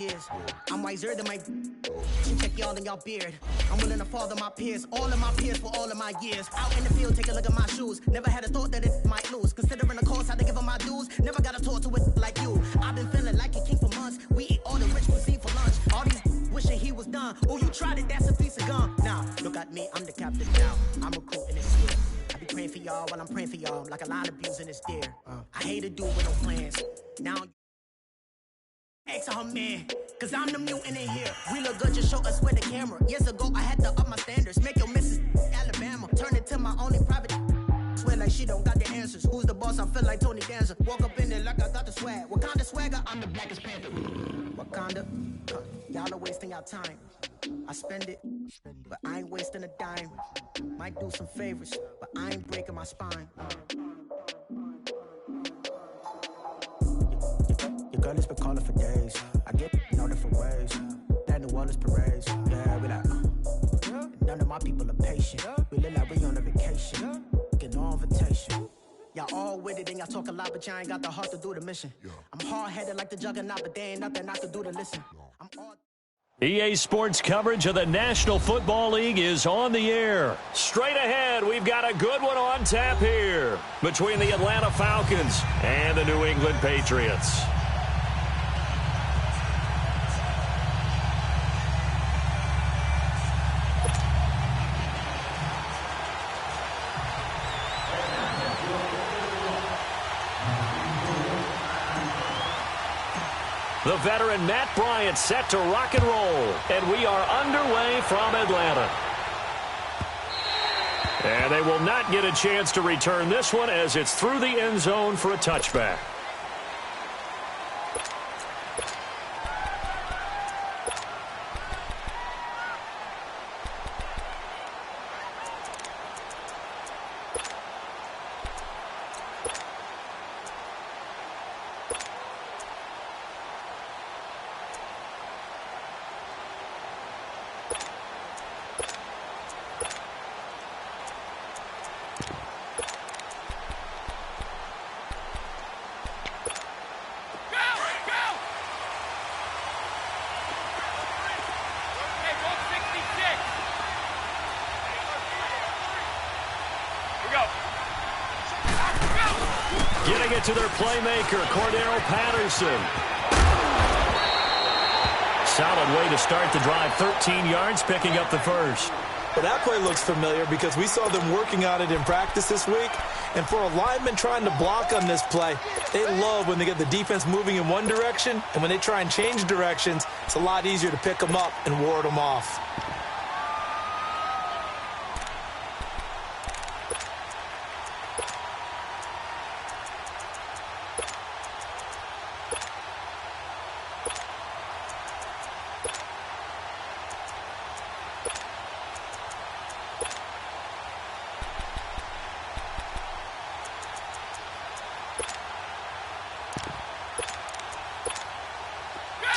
years. I'm wiser than my check y'all in y'all beard. I'm willing to father my peers, all of my peers for all of my years. Out in the field, take a look at my shoes. Never had a thought that it might lose. Considering the cost, how to give them my dues. Never got a talk to it like you. I've been feeling like a king for months. We eat all the rich cuisine for lunch. All these wishing he was done. Oh, you tried it, that's a piece of gum. Now, look at me, I'm the captain now. I'm recruiting this year. I be praying for y'all while I'm praying for y'all. Like a line abusing this deer. I hate a dude with no plans. Now, ask her man, cause I'm the mutant in here. We look good, just show us with the camera. Years ago, I had to up my standards. Make your Mrs. Alabama. Turn it to my only private. Swear like she don't got the answers. Who's the boss? I feel like Tony Danza. Walk up in there like I got the swag. What kind of swagger? I'm the blackest panther. Wakanda, y'all are wasting your time. I spend it, but I ain't wasting a dime. Might do some favors, but I ain't breaking my spine. Your girl has been calling for days. I get in all different ways. That New Orleans parades. Yeah, we like. None of my people are patient. We live like we on a vacation. Get no invitation. Y'all all with it and y'all talk a lot, but y'all ain't got the heart to do the mission. I'm hard-headed like the juggernaut, but there ain't nothing I can do to listen. EA Sports coverage of the National Football League is on the air. Straight ahead, we've got a good one on tap here between the Atlanta Falcons and the New England Patriots. The veteran Matt Bryant set to rock and roll, and we are underway from Atlanta. And they will not get a chance to return this one as it's through the end zone for a touchback. Getting it to their playmaker, Cordero Patterson. Solid way to start the drive, 13 yards, picking up the first. Well, that play looks familiar because we saw them working on it in practice this week. And for a lineman trying to block on this play, they love when they get the defense moving in one direction. And when they try and change directions, it's a lot easier to pick them up and ward them off.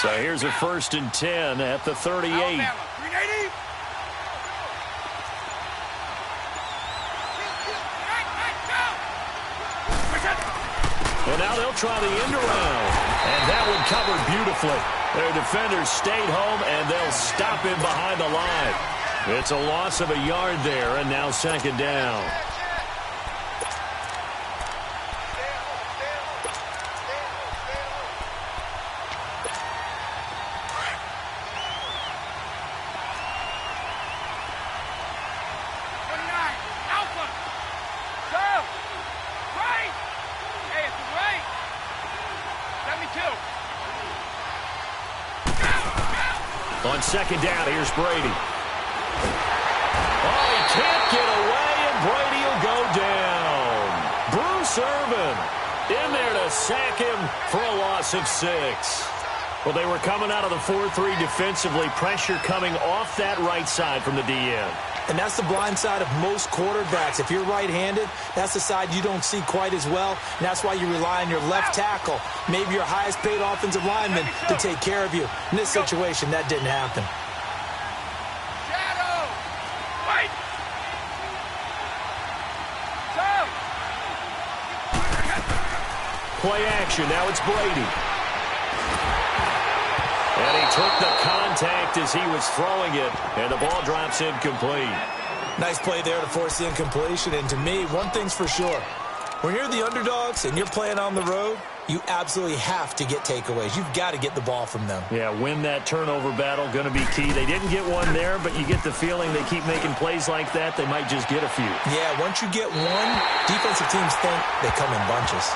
So here's a 1st and 10 at the 38. And now they'll try the end around. And that one covered beautifully. Their defenders stayed home, and they'll stop him behind the line. It's a loss of a yard there, and now 2nd down. On 2nd down, here's Brady. Oh, he can't get away, and Brady will go down. Bruce Irvin in there to sack him for a loss of 6. Well, they were coming out of the 4-3 defensively. Pressure coming off that right side from the DN. And that's the blind side of most quarterbacks. If you're right-handed, that's the side you don't see quite as well. And that's why you rely on your left tackle, maybe your highest-paid offensive lineman, to take care of you. In this situation, that didn't happen. Play action. Now it's Brady. And And he took the contact as he was throwing it, and the ball drops incomplete. Nice play there to force the incompletion. And to me, one thing's for sure. When you're the underdogs and you're playing on the road, you absolutely have to get takeaways. You've got to get the ball from them. Yeah, win that turnover battle, going to be key. They didn't get one there, but you get the feeling they keep making plays like that, they might just get a few. Yeah, once you get one, defensive teams think they come in bunches.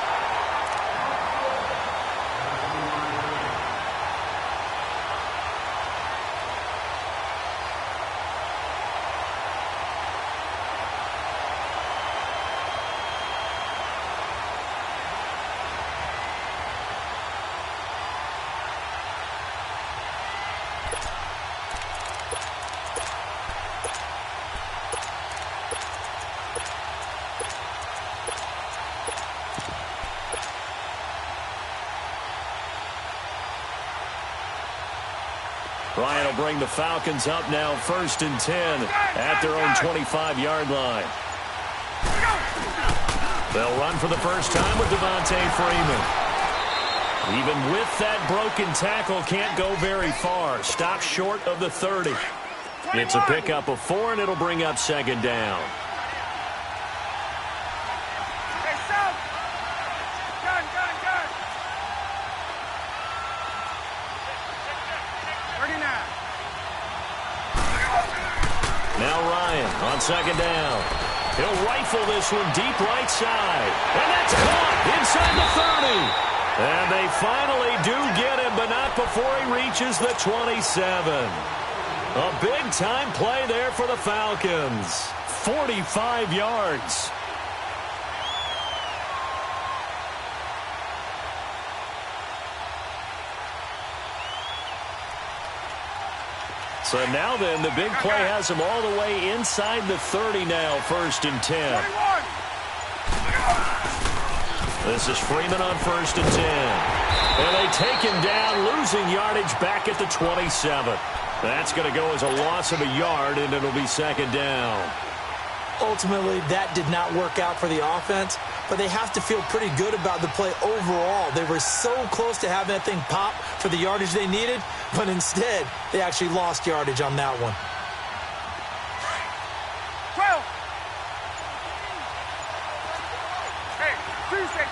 Ryan will bring the Falcons up now 1st and 10 at their own 25-yard line. They'll run for the first time with Devontae Freeman. Even with that broken tackle, can't go very far. Stops short of the 30. It's a pickup of 4, and it'll bring up 2nd down. Now Ryan on 2nd down. He'll rifle this one deep right side. And that's caught inside the 30. And they finally do get him, but not before he reaches the 27. A big-time play there for the Falcons. 45 yards. So now then, the big play has him all the way inside the 30 now, 1st and 10. This is Freeman on 1st and 10. And they take him down, losing yardage back at the 27. That's going to go as a loss of a yard, and it'll be 2nd down. Ultimately, that did not work out for the offense, but they have to feel pretty good about the play overall. They were so close to having that thing pop for the yardage they needed, but instead, they actually lost yardage on that one. 12. Hey, Tuesday.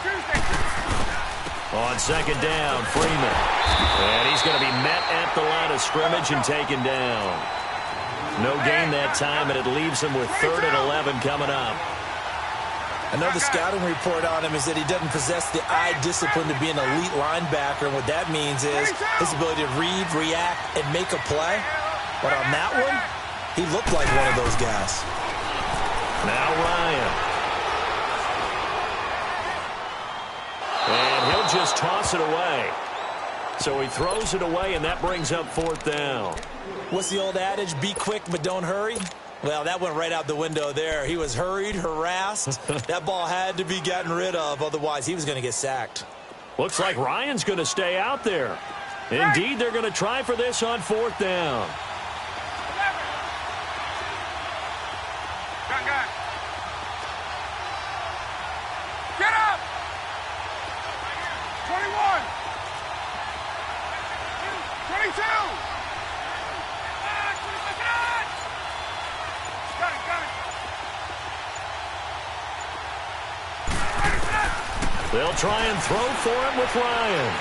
On 2nd down, Freeman. And he's going to be met at the line of scrimmage and taken down. No gain that time, and it leaves him with 3rd and 11 coming up. I know the scouting report on him is that he doesn't possess the eye discipline to be an elite linebacker, and what that means is his ability to read, react, and make a play. But on that one, he looked like one of those guys. Now Ryan. And he'll just toss it away. So he throws it away, and that brings up 4th down. What's the old adage? Be quick, but don't hurry. Well, that went right out the window there. He was hurried, harassed. That ball had to be gotten rid of, otherwise he was going to get sacked. Looks like Ryan's going to stay out there. Indeed, they're going to try for this on 4th down. Gun. Get up! 21. 22. They'll try and throw for him with Ryan.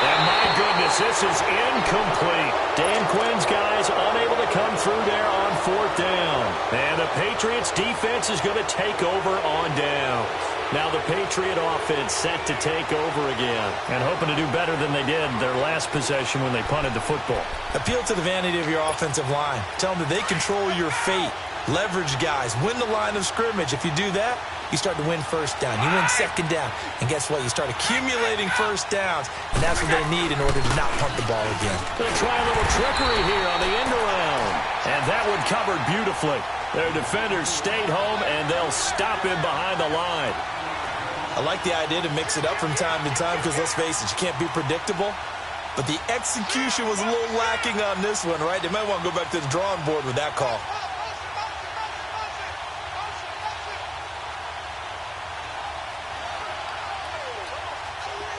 And my goodness, this is incomplete. Dan Quinn's guys unable to come through there on 4th down. And the Patriots defense is going to take over on down. Now the Patriot offense set to take over again. And hoping to do better than they did their last possession when they punted the football. Appeal to the vanity of your offensive line. Tell them that they control your fate. Leverage guys. Win the line of scrimmage. If you do that, you start to win 1st down. You win 2nd down. And guess what? You start accumulating 1st downs. And that's what they need in order to not punt the ball again. They'll try a little trickery here on the end around. And that one covered beautifully. Their defenders stayed home, and they'll stop him behind the line. I like the idea to mix it up from time to time because, let's face it, you can't be predictable. But the execution was a little lacking on this one, right? They might want to go back to the drawing board with that call.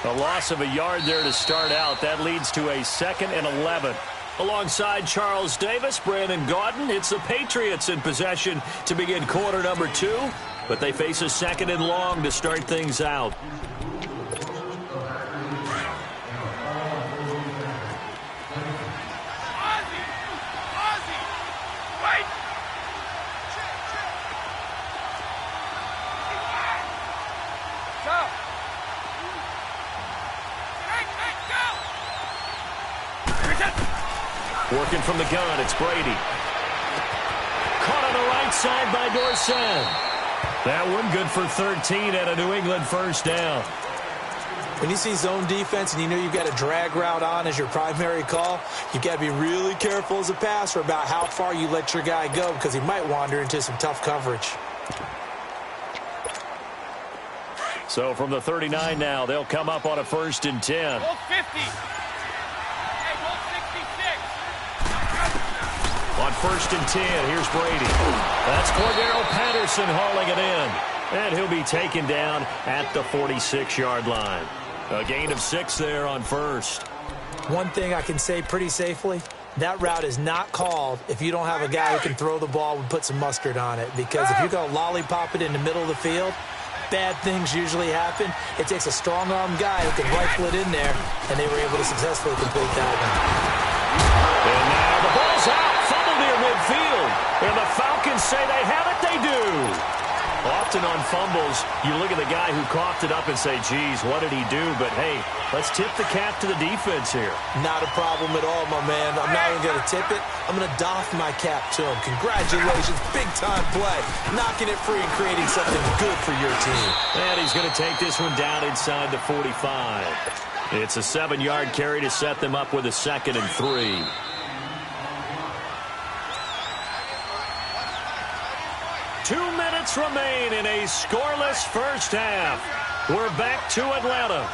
A loss of a yard there to start out. That leads to a 2nd and 11. Alongside Charles Davis, Brandon Gaudin, it's the Patriots in possession to begin quarter number 2, but they face a 2nd and long to start things out. Working from the gun, it's Brady. Caught on the right side by Dorsett. That one good for 13 and a New England first down. When you see zone defense and you know you've got a drag route on as your primary call, you've got to be really careful as a passer about how far you let your guy go because he might wander into some tough coverage. So from the 39 now, they'll come up on a 1st and 10. Hold 50. On 1st and 10, here's Brady. That's Cordero Patterson hauling it in. And he'll be taken down at the 46-yard line. A gain of 6 there on 1st. One thing I can say pretty safely, that route is not called if you don't have a guy who can throw the ball and put some mustard on it. Because if you're going to lollipop it in the middle of the field, bad things usually happen. It takes a strong-arm guy who can rifle it in there, and they were able to successfully complete that one. And now the ball's out. Near midfield, and the Falcons say they have it. They do. Often on fumbles, you look at the guy who coughed it up and say, geez, what did he do? But, hey, let's tip the cap to the defense here. Not a problem at all, my man. I'm not even going to tip it. I'm going to doff my cap to him. Congratulations. Big-time play. Knocking it free and creating something good for your team. And he's going to take this one down inside the 45. It's a 7-yard carry to set them up with a 2nd and 3. 2 minutes remain in a scoreless first half. We're back to Atlanta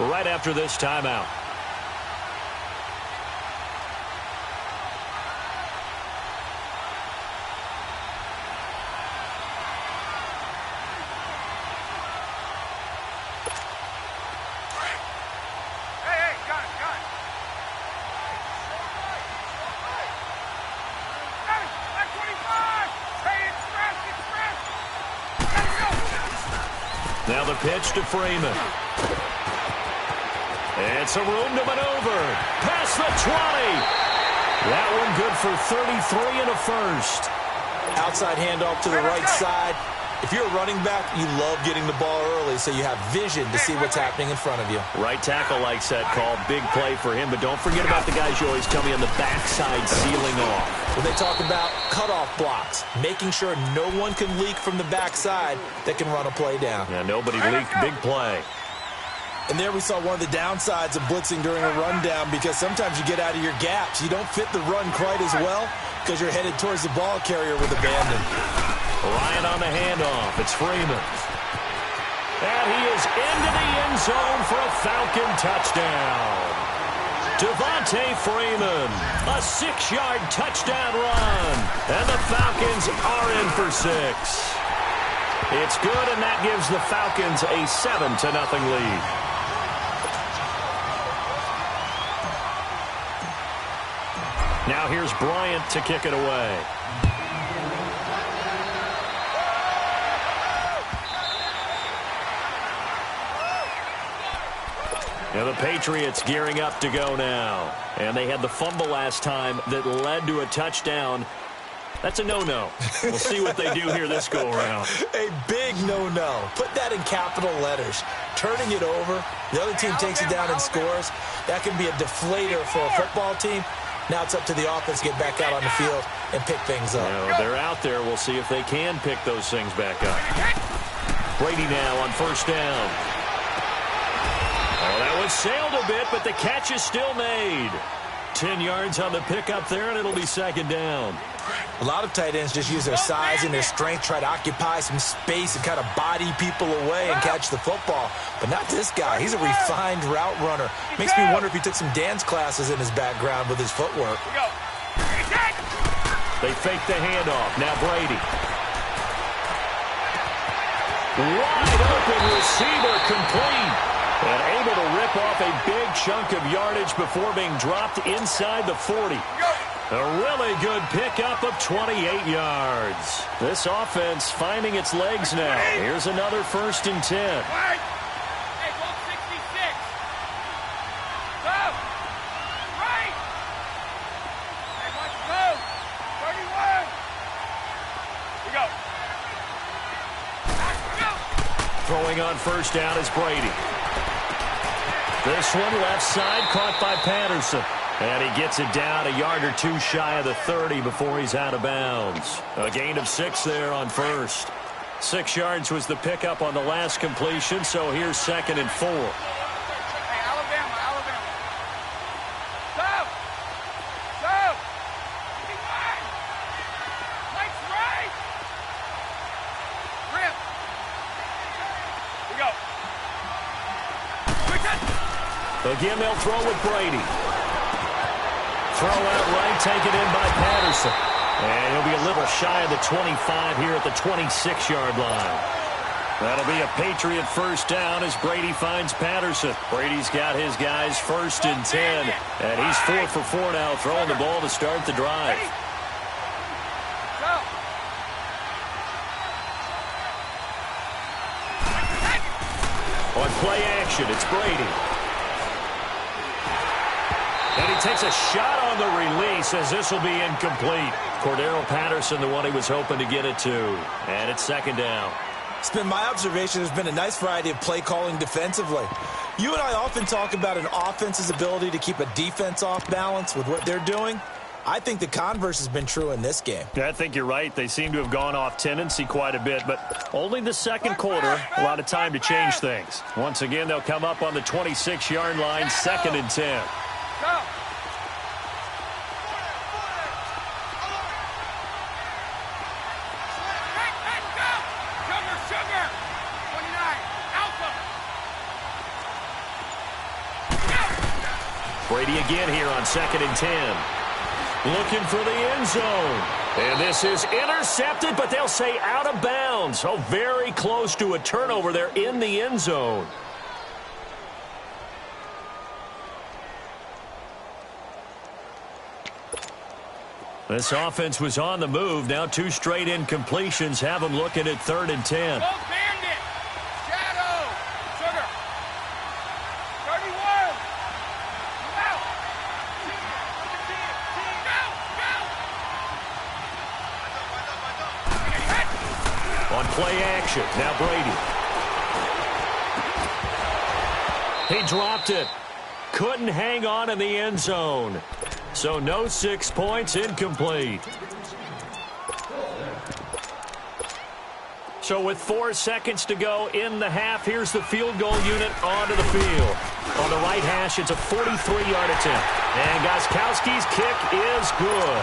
right after this timeout. Hey, got it. Back 25. Hey, it's fresh. Now the pitch to Freeman. It's a room to maneuver. Past the 20. That one good for 33 and a first. Outside handoff to the right side. If you're a running back, you love getting the ball early so you have vision to see what's happening in front of you. Right tackle likes that call. Big play for him, but don't forget about the guys you always tell me on the backside sealing off. When they talk about cutoff blocks, making sure no one can leak from the backside that can run a play down. Yeah, nobody leaked. Big play. And there we saw one of the downsides of blitzing during a rundown because sometimes you get out of your gaps. You don't fit the run quite as well because you're headed towards the ball carrier with abandon. Ryan on the handoff. It's Freeman. And he is into the end zone for a Falcon touchdown. Devontae Freeman, a 6-yard touchdown run. And the Falcons are in for 6. It's good, and that gives the Falcons a 7-0 lead. Now here's Bryant to kick it away. Now the Patriots gearing up to go now. And they had the fumble last time that led to a touchdown. That's a no-no. We'll see what they do here this go-around. A big no-no. Put that in capital letters. Turning it over, the other team takes it down and scores. That can be a deflator for a football team. Now it's up to the offense to get back out on the field and pick things up. They're out there. We'll see if they can pick those things back up. Brady now on first down. Oh, that one sailed a bit, but the catch is still made. 10 yards on the pickup there, and it'll be second down. A lot of tight ends just use their size and their strength, try to occupy some space and kind of body people away and catch the football. But not this guy. He's a refined route runner. Makes me wonder if he took some dance classes in his background with his footwork. They fake the handoff. Now Brady. Wide open receiver complete. And able to rip off a big chunk of yardage before being dropped inside the 40. A really good pickup of 28 yards. This offense finding its legs now. Here's another 1st and 10. Hey, 166. Go. Right. Hey, let's go. 31. We go. Throwing on 1st down is Brady. This one left side caught by Patterson. And he gets it down a yard or two shy of the 30 before he's out of bounds. A gain of 6 there on 1st. 6 yards was the pickup on the last completion, so here's 2nd and 4. Hey, Alabama. Stop. Stop. Keep right. Legs right. Rip. We go. Quick it. Again, they'll throw with Brady. Throw out right, taken in by Patterson. And he'll be a little shy of the 25 here at the 26-yard line. That'll be a Patriot 1st down as Brady finds Patterson. Brady's got his guys 1st and 10. And he's 4 for 4 now, throwing the ball to start the drive. On play action, it's Brady. And he takes a shot on the release as this will be incomplete. Cordero Patterson, the one he was hoping to get it to. And it's 2nd down. It's been my observation there's been a nice variety of play calling defensively. You and I often talk about an offense's ability to keep a defense off balance with what they're doing. I think the converse has been true in this game. I think you're right. They seem to have gone off tendency quite a bit, but only the 2nd quarter, a lot of time to change things. Once again, they'll come up on the 26-yard line, 2nd and 10. Go. Sugar. 29. Alpha. Go. Brady again here on 2nd and 10. Looking for the end zone. And this is intercepted, but they'll say out of bounds. Oh, very close to a turnover there in the end zone. This offense was on the move. Now 2 straight incompletions have them looking at 3rd and 10. Go bandit. Shadow. Sugar. 31. Out. Go. On play action, now Brady. He dropped it. Couldn't hang on in the end zone. So no 6 points, incomplete. So with 4 seconds to go in the half, here's the field goal unit onto the field. On the right hash, it's a 43-yard attempt. And Gostkowski's kick is good.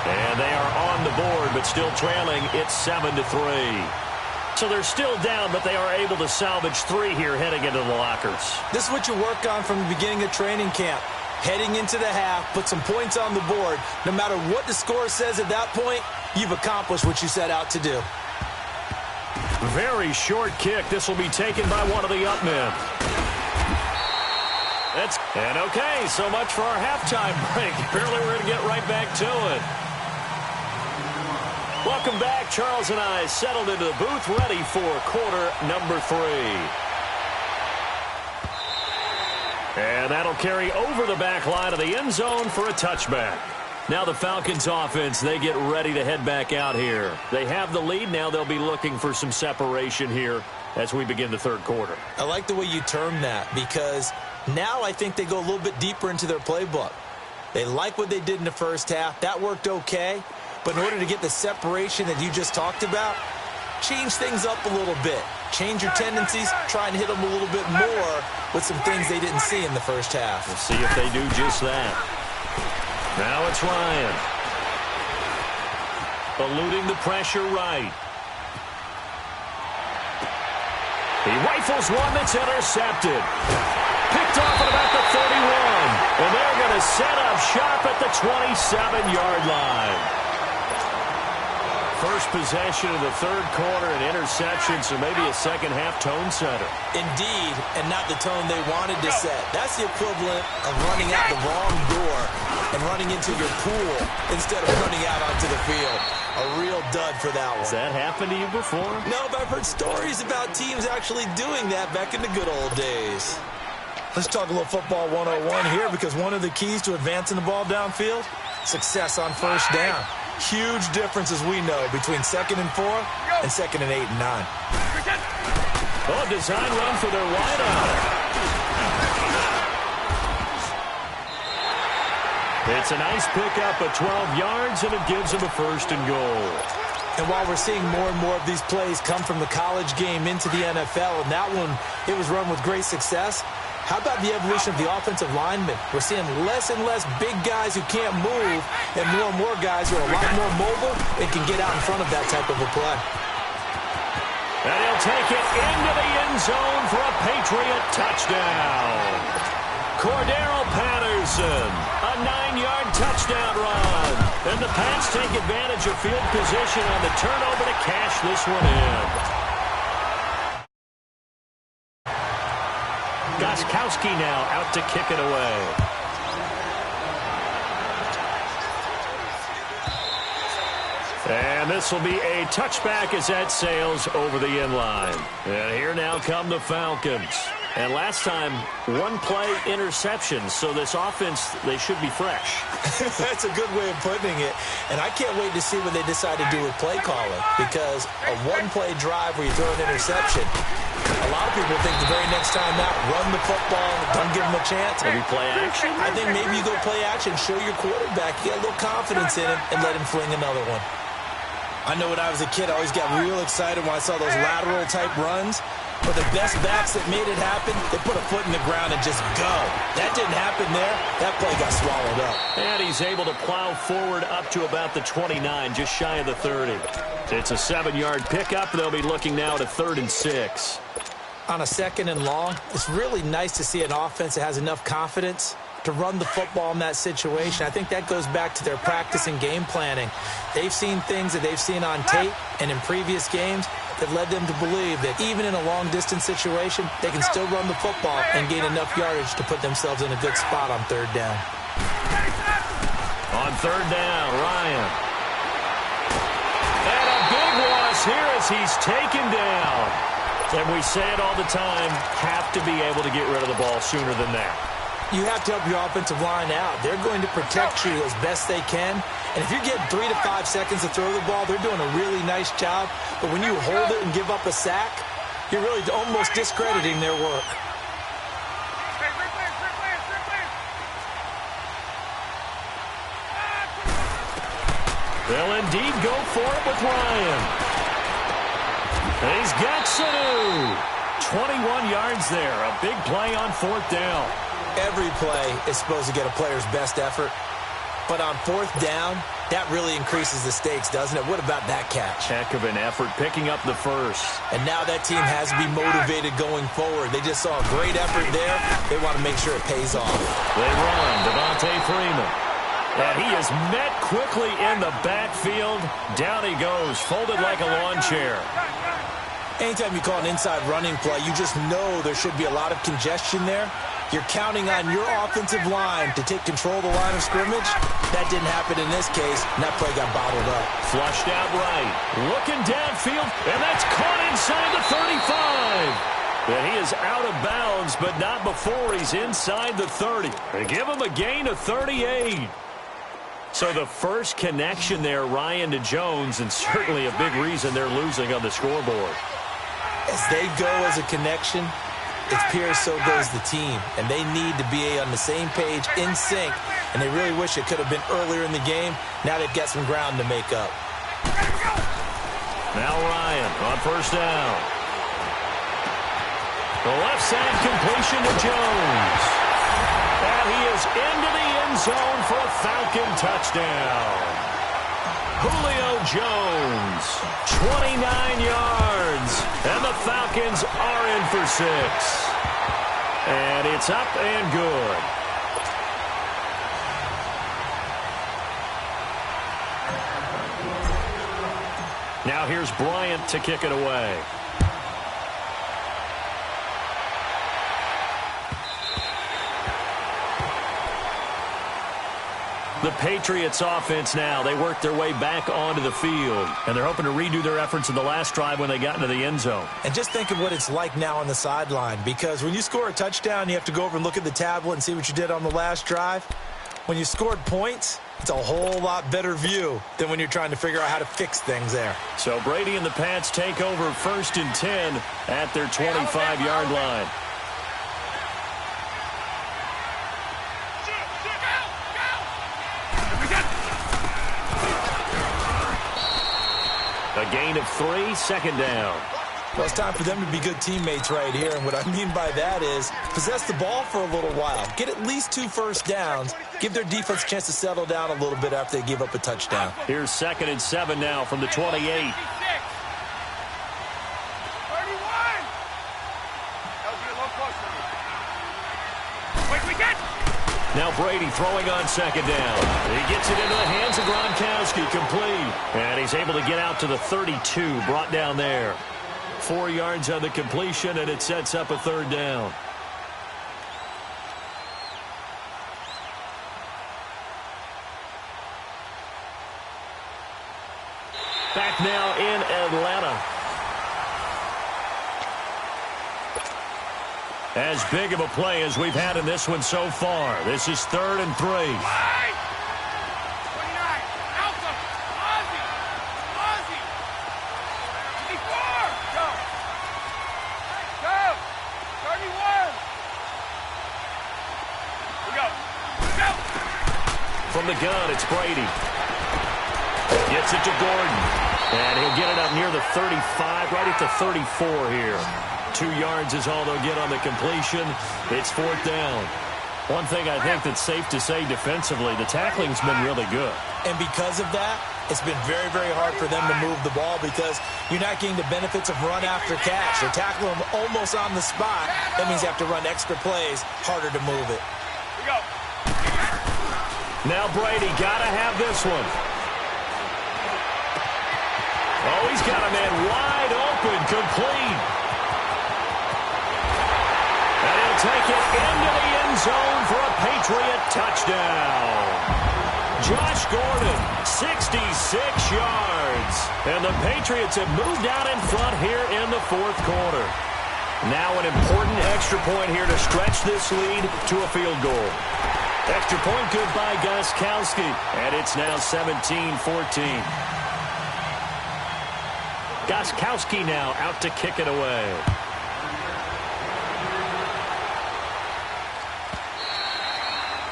And they are on the board, but still trailing. It's 7-3. So they're still down, but they are able to salvage 3 here heading into the lockers. This is what you work on from the beginning of training camp. Heading into the half, put some points on the board. No matter what the score says at that point, you've accomplished what you set out to do. Very short kick. This will be taken by one of the up men. And okay, so much for our halftime break. Apparently we're going to get right back to it. Welcome back. Charles and I settled into the booth, ready for quarter number 3. And that'll carry over the back line of the end zone for a touchback. Now the Falcons offense, they get ready to head back out here. They have the lead. Now they'll be looking for some separation here as we begin the 3rd quarter. I like the way you term that because now I think they go a little bit deeper into their playbook. They like what they did in the first half. That worked okay. But in order to get the separation that you just talked about, change things up a little bit. Change your tendencies, try and hit them a little bit more with some things they didn't see in the first half. We'll see if they do just that. Now it's Ryan. Eluding the pressure right. He rifles one that's intercepted. Picked off at about the 31. And they're going to set up shop at the 27-yard line. First possession of the third quarter, an interception, so maybe a second-half tone setter. Indeed, and not the tone they wanted to set. That's the equivalent of running out the wrong door and running into your pool instead of running out onto the field. A real dud for that one. Has that happened to you before? No, but I've heard stories about teams actually doing that back in the good old days. Let's talk a little football 101 here, because one of the keys to advancing the ball downfield, success on first down. Huge difference, as we know, between 2nd and 4 and 2nd and 8 and 9. Oh, design run for their wideout. It's a nice pickup of 12 yards, and it gives them a 1st and goal. And while we're seeing more and more of these plays come from the college game into the NFL, and that one, it was run with great success, how about the evolution of the offensive linemen? We're seeing less and less big guys who can't move and more guys who are a lot more mobile and can get out in front of that type of a play. And he'll take it into the end zone for a Patriot touchdown. Cordero Patterson, a 9-yard touchdown run. And the Pats take advantage of field position on the turnover to cash this one in. Gostkowski now out to kick it away. And this will be a touchback as that sails over the end line. And here now come the Falcons. And last time, one-play interception. So this offense, they should be fresh. That's a good way of putting it. And I can't wait to see what they decide to do with play calling. Because a one-play drive where you throw an interception, a lot of people think the very next time out, run the football, don't give them a chance. Maybe play action? I think maybe you go play action, show your quarterback, you get a little confidence in him, and let him fling another one. I know when I was a kid, I always got real excited when I saw those lateral-type runs. But the best backs that made it happen, they put a foot in the ground and just go. That didn't happen there. That play got swallowed up. And he's able to plow forward up to about the 29, just shy of the 30. It's a 7-yard pickup. They'll be looking now at a 3rd and 6. On a 2nd and long, it's really nice to see an offense that has enough confidence to run the football in that situation. I think that goes back to their practice and game planning. They've seen things that they've seen on tape and in previous games that led them to believe that even in a long-distance situation, they can still run the football and gain enough yardage to put themselves in a good spot on 3rd down. On 3rd down, Ryan. And a big loss here as he's taken down. And we say it all the time, have to be able to get rid of the ball sooner than that. You have to help your offensive line out. They're going to protect you as best they can. And if you're getting 3 to 5 seconds to throw the ball, they're doing a really nice job. But when you hold it and give up a sack, you're really almost discrediting their work. They'll indeed go for it with Ryan. And he's got Sanu. 21 yards there. A big play on 4th down. Every play is supposed to get a player's best effort. But on 4th down, that really increases the stakes, doesn't it? What about that catch? Heck of an effort picking up the 1st. And now that team has to be motivated going forward. They just saw a great effort there. They want to make sure it pays off. They run. Devontae Freeman. And he is met quickly in the backfield. Down he goes, folded like a lawn chair. Anytime you call an inside running play, you just know there should be a lot of congestion there. You're counting on your offensive line to take control of the line of scrimmage. That didn't happen in this case, and that play got bottled up. Flushed out right. Looking downfield, and that's caught inside the 35. And he is out of bounds, but not before he's inside the 30. They give him a gain of 38. So the first connection there, Ryan, to Jones, and certainly a big reason they're losing on the scoreboard. As they go as a connection, it's Pierce, so goes the team. And they need to be on the same page, in sync. And they really wish it could have been earlier in the game. Now they've got some ground to make up. Now Ryan on 1st down. The left side completion to Jones. And he is into the end zone for a Falcon touchdown. Julio Jones, 29 yards, and the Falcons are in for 6. And it's up and good. Now here's Bryant to kick it away. The Patriots offense now, they work their way back onto the field, and they're hoping to redo their efforts in the last drive when they got into the end zone. And just think of what it's like now on the sideline, because when you score a touchdown, you have to go over and look at the tablet and see what you did on the last drive. When you scored points, it's a whole lot better view than when you're trying to figure out how to fix things there. So Brady and the Pats take over 1st and 10 at their 25-yard line. A gain of 3, 2nd down. Well, it's time for them to be good teammates right here, and what I mean by that is possess the ball for a little while. Get at least 2 first downs. Give their defense a chance to settle down a little bit after they give up a touchdown. Here's 2nd and 7 now from the 28. 31. That was a little close to me. Wait, we get. Now Brady throwing on 2nd down. He gets it into the hands of Gronkowski, complete. And he's able to get out to the 32, brought down there. 4 yards on the completion, and it sets up a 3rd down. Back now in Atlanta. As big of a play as we've had in this one so far. This is 3rd and 3. 29. Alpha. Ozzy. 54. Go. Go. 31. We go. Go. From the gun, it's Brady. Gets it to Gordon. And he'll get it up near the 35, right at the 34 here. 2 yards is all they'll get on the completion. It's 4th down. One thing I think that's safe to say defensively, the tackling's been really good. And because of that, it's been very, very hard for them to move the ball because you're not getting the benefits of run after catch. They're tackling them almost on the spot. That means you have to run extra plays, harder to move it. We go. Now Brady got to have this one. Oh, he's got a man wide open, complete. And he'll take it into the end zone for a Patriot touchdown. Josh Gordon, 66 yards. And the Patriots have moved out in front here in the 4th quarter. Now an important extra point here to stretch this lead to a field goal. Extra point good by Gostkowski. And it's now 17-14. Gostkowski now out to kick it away.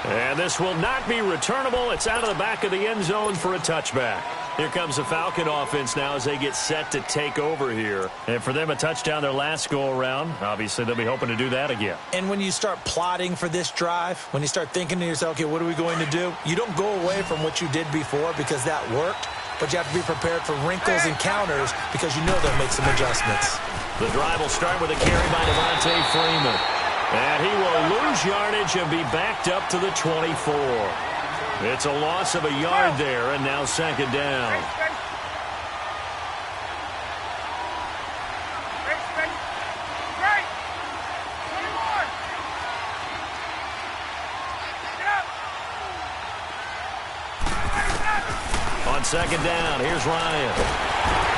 And this will not be returnable. It's out of the back of the end zone for a touchback. Here comes the Falcon offense now as they get set to take over here. And for them, a touchdown their last go-around. Obviously, they'll be hoping to do that again. And when you start plotting for this drive, when you start thinking to yourself, okay, what are we going to do? You don't go away from what you did before because that worked. But you have to be prepared for wrinkles and counters because you know they'll make some adjustments. The drive will start with a carry by Devontae Freeman. And he will lose yardage and be backed up to the 24. It's a loss of a yard there, and now 2nd down. On 2nd down, here's Ryan.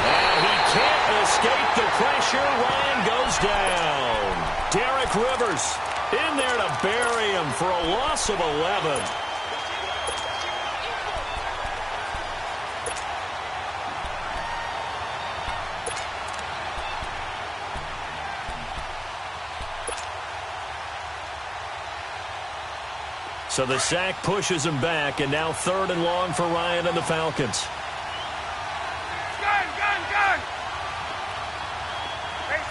And he can't escape the pressure. Ryan goes down. Derek Rivers in there to bury him for a loss of 11. So the sack pushes him back, and now 3rd and long for Ryan and the Falcons. Gun. Base.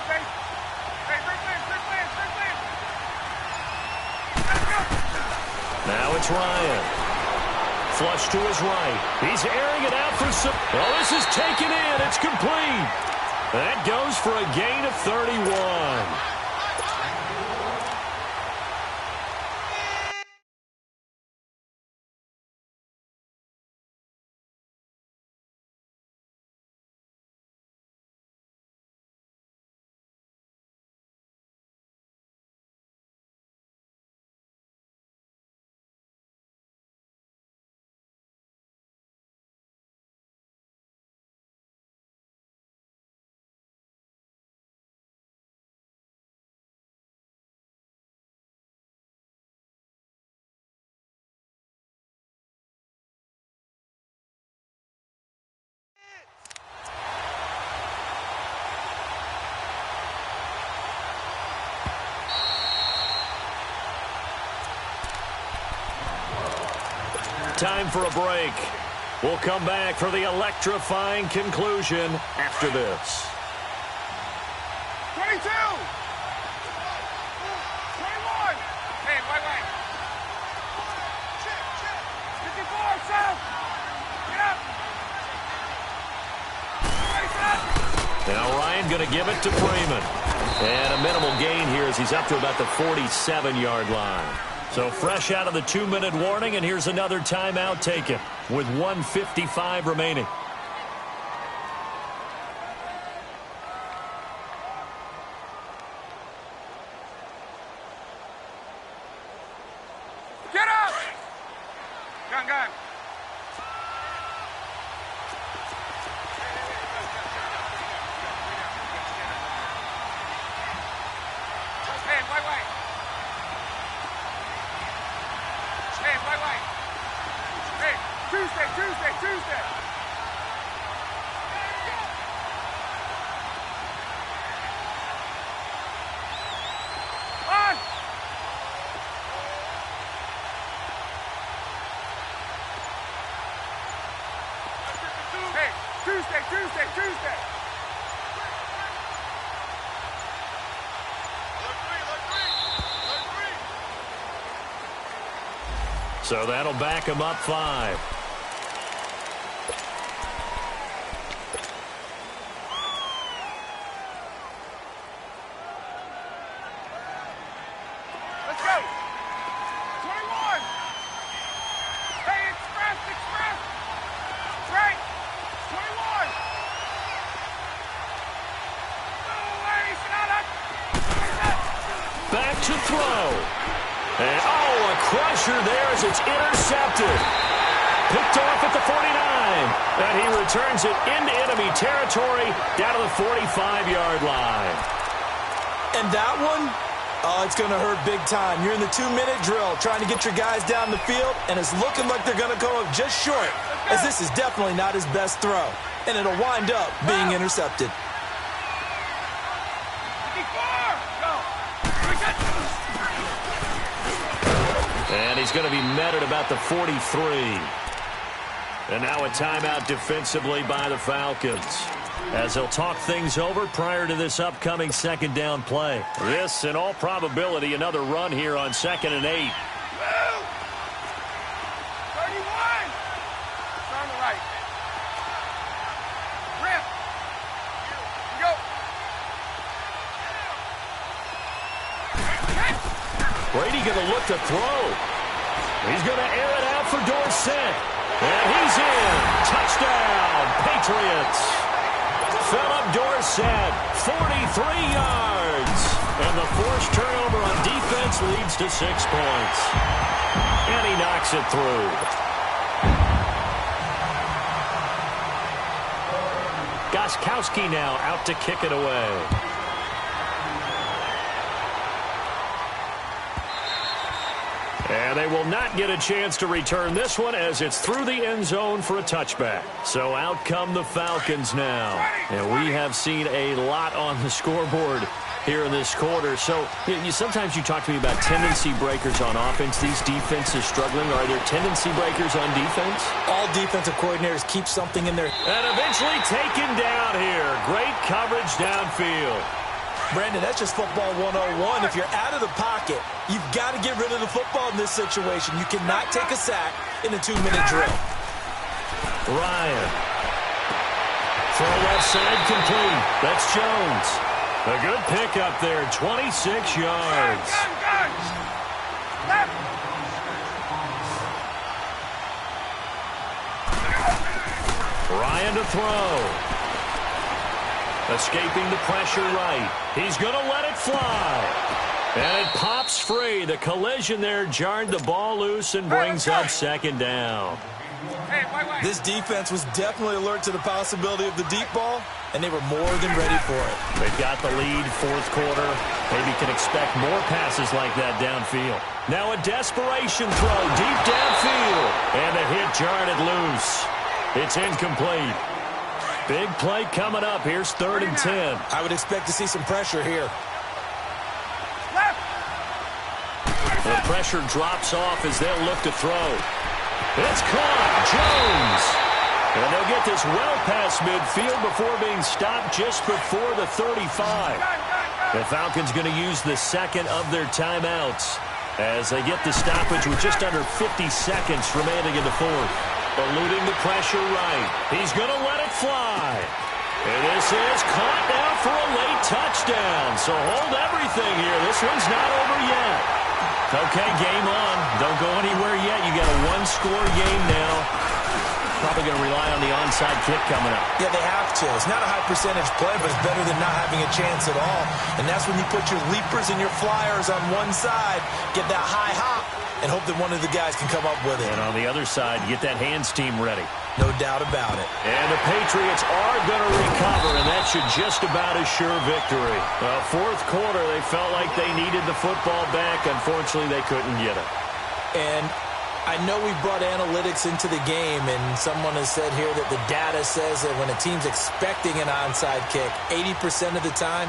Hey, break land. Now it's Ryan. Flush to his right. He's airing it out for some. Oh, this is taken in. It's complete. That goes for a gain of 31. Time for a break. We'll come back for the electrifying conclusion after this. 22! 21! Hey, wait. 54, south! Get up! Now Ryan going to give it to Freeman. And a minimal gain here as he's up to about the 47-yard line. So fresh out of the 2-minute warning, and here's another timeout taken with 1:55 remaining. Get up! Gun. Hey, wait. Hey, Tuesday. On! Hey, Tuesday. So that'll back him up 5. Let's go! 21! Hey, express! Right! 21! Back to throw. And, a crusher there as it's intercepted. Picked off at the 49. And he returns it into enemy territory down to the 45-yard line. And that one, it's going to hurt big time. You're in the 2-minute drill trying to get your guys down the field, and it's looking like they're going to come up just short, as this is definitely not his best throw. And it'll wind up being intercepted. And he's going to be met at about the 43. And now a timeout defensively by the Falcons, as they'll talk things over prior to this upcoming second down play. This, in all probability, another run here on 2nd and 8. 31! It's on the right. Rip! Go! Brady going to look to throw. He's going to air it out for Dorsett. And he's in. Touchdown, Patriots. Philip Dorsett, 43 yards. And the forced turnover on defense leads to 6 points. And he knocks it through. Gostkowski now out to kick it away. And they will not get a chance to return this one as it's through the end zone for a touchback. So out come the Falcons now. And we have seen a lot on the scoreboard here in this quarter. So sometimes you talk to me about tendency breakers on offense. These defenses struggling. Are there tendency breakers on defense? All defensive coordinators keep something in there. And eventually taken down here. Great coverage downfield. Brandon, that's just football 101. If you're out of the pocket, you've got to get rid of the football in this situation. You cannot take a sack in a 2-minute drill. Ryan. Throw left side complete. That's Jones. A good pickup there, 26 yards. Ryan to throw. Escaping the pressure right. He's going to let it fly. And it pops free. The collision there jarred the ball loose and brings up 2nd down. This defense was definitely alert to the possibility of the deep ball, and they were more than ready for it. They've got the lead, 4th quarter. Maybe can expect more passes like that downfield. Now a desperation throw deep downfield. And the hit jarred it loose. It's incomplete. Big play coming up. Here's 3rd and 10. I would expect to see some pressure here. The pressure drops off as they'll look to throw. It's caught. Jones. And they'll get this well past midfield before being stopped just before the 35. The Falcons going to use the second of their timeouts as they get the stoppage with just under 50 seconds remaining in the fourth. Eluding the pressure right. He's going to let it fly. And this is caught now for a late touchdown. So hold everything here. This one's not over yet. Okay, game on. Don't go anywhere yet. You got a one-score game now. Probably going to rely on the onside kick coming up. Yeah, they have to. It's not a high percentage play, but it's better than not having a chance at all. And that's when you put your leapers and your flyers on one side, get that high hop, and hope that one of the guys can come up with it. And on the other side, get that hands team ready. No doubt about it. And the Patriots are going to recover, and that should just about assure victory. Well, fourth quarter, they felt like they needed the football back. Unfortunately, they couldn't get it. And I know we brought analytics into the game, and someone has said here that the data says that when a team's expecting an onside kick, 80% of the time,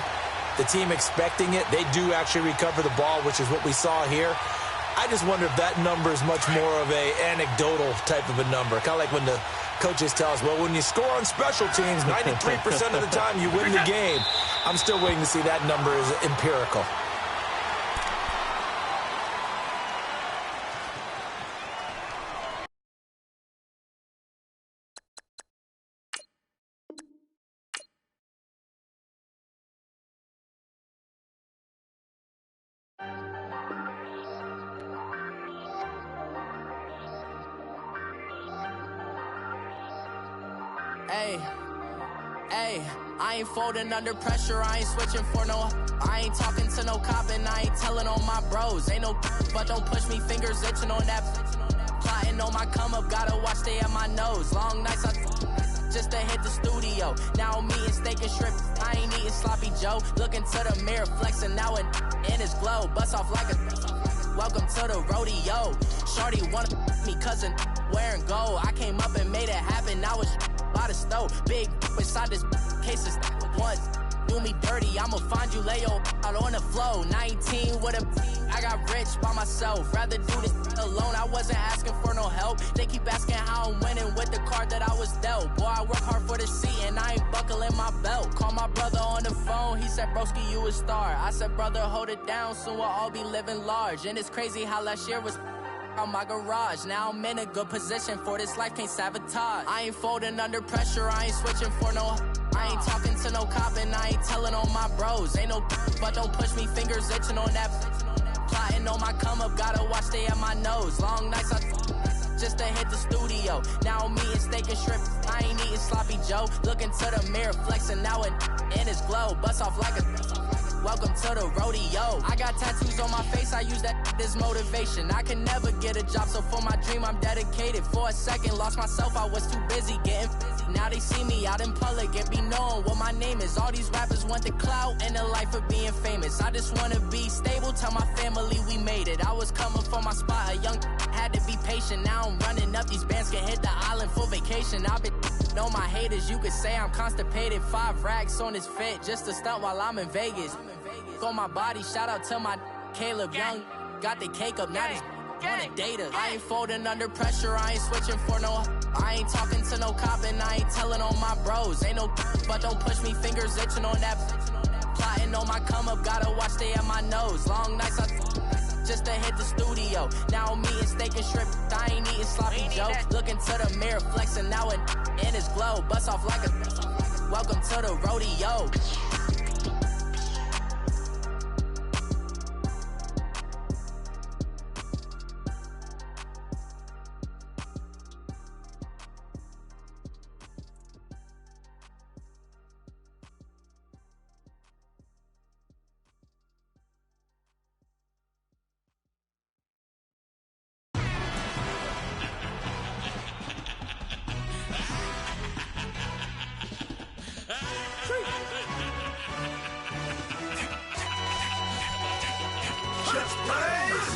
the team expecting it, they do actually recover the ball, which is what we saw here. I just wonder if that number is much more of a anecdotal type of a number. Kind of like when the coaches tell us, well, when you score on special teams, 93% of the time you win the game. I'm still waiting to see that number is empirical. Hey, I ain't folding under pressure, I ain't switching for no. I ain't talking to no cop and I ain't telling on my bros. Ain't no but don't push me, fingers itching on that. Plotting on my come up, gotta watch stay at my nose. Long nights just to hit the studio. Now I'm eating steak and shrimp, I ain't eating sloppy Joe. Looking to the mirror, flexing now and in his glow. Bust off like a welcome to the rodeo. Shorty wanna me cousin wearing gold. I came up and made it happen, I was by the stove. Big inside this case is once do me dirty, I'ma find you lay your out on the flow. 19 with a I got rich by myself, rather do this alone. I wasn't asking for no help, they keep asking how I'm winning with the card that I was dealt. Boy, I work hard for the seat and I ain't buckling my belt. Call my brother on the phone, he said broski you a star. I said brother hold it down, soon we'll all be living large. And it's crazy how last year was on my garage. Now I'm in a good position for this life, can't sabotage. I ain't folding under pressure, I ain't switching for no. I ain't talking to no cop and I ain't telling on my bros. Ain't no but don't push me, fingers itching on that. Plotting on my come up, gotta watch stay at my nose. Long nights just to hit the studio. Now I'm eating steak and shrimp, I ain't eating sloppy Joe. Looking to the mirror, flexing now and in his glow. Bust off like a welcome to the rodeo. I got tattoos on my face, I use that as motivation. I can never get a job, so for my dream I'm dedicated. For a second, lost myself, I was too busy getting busy. Now they see me out in public and be knowing what my name is. All these rappers want the clout and the life of being famous. I just wanna be stable, tell my family we made it. I was coming for my spot, a young had to be patient. Now I'm running up, these bands can hit the island for vacation. I've been know my haters, you could say I'm constipated. 5 racks on his fit, just to stunt while I'm in Vegas. On my body, shout out to my Caleb Young. Got the cake up, now he's on a data. I ain't folding under pressure, I ain't switching for no. I ain't talking to no cop and I ain't telling on my bros. Ain't no but don't push me, fingers itching on that. Plotting on my come up, gotta watch stay at my nose. Long nights just to hit the studio. Now I'm eating steak and shrimp, I ain't eating sloppy Joe. Looking to the mirror, flexing now and in his glow. Bust off like a welcome to the rodeo.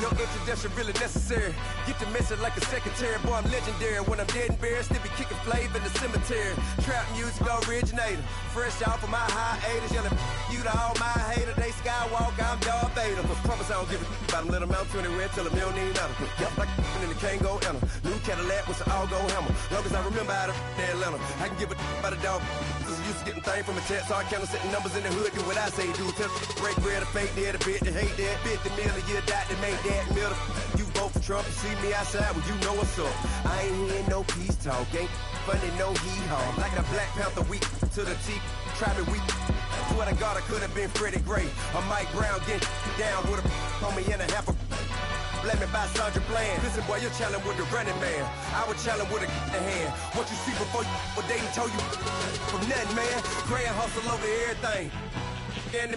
No introduction really necessary. Get the message like a secretary. Boy, I'm legendary. When I'm dead and buried, still be kicking flavor in the cemetery. Trap music originator. Fresh off of my hiatus. Yelling you to all my haters. They skywalk, I'm Darth Vader. Promise I don't give a about them. Let them out 20 red. Tell them you don't need none. Yep, like and they can't go enter. New Cadillac with an all-gold hammer. Long as I remember out of Atlanta, I can give a about a dog. Just used to getting things from a text, so I count setting numbers in the hood. Do what I say, do. Tell break bread, a fake dead, a bit to hate that. 50 million a year, that make that middle. You vote for Trump, you see me outside, well, you know what's up. I ain't hearing no peace talk, ain't funny, no hee-haw. Like a Black Panther week to the teeth, try me weak. Swear to God, I could have been Freddie Gray or Mike Brown getting down with a on me and a half a blame me by Sandra Bland. Listen, boy, you're challenging with the running man. I was challenging with a hand. What you see before you, what they told you from nothing, man. Grand hustle over everything. And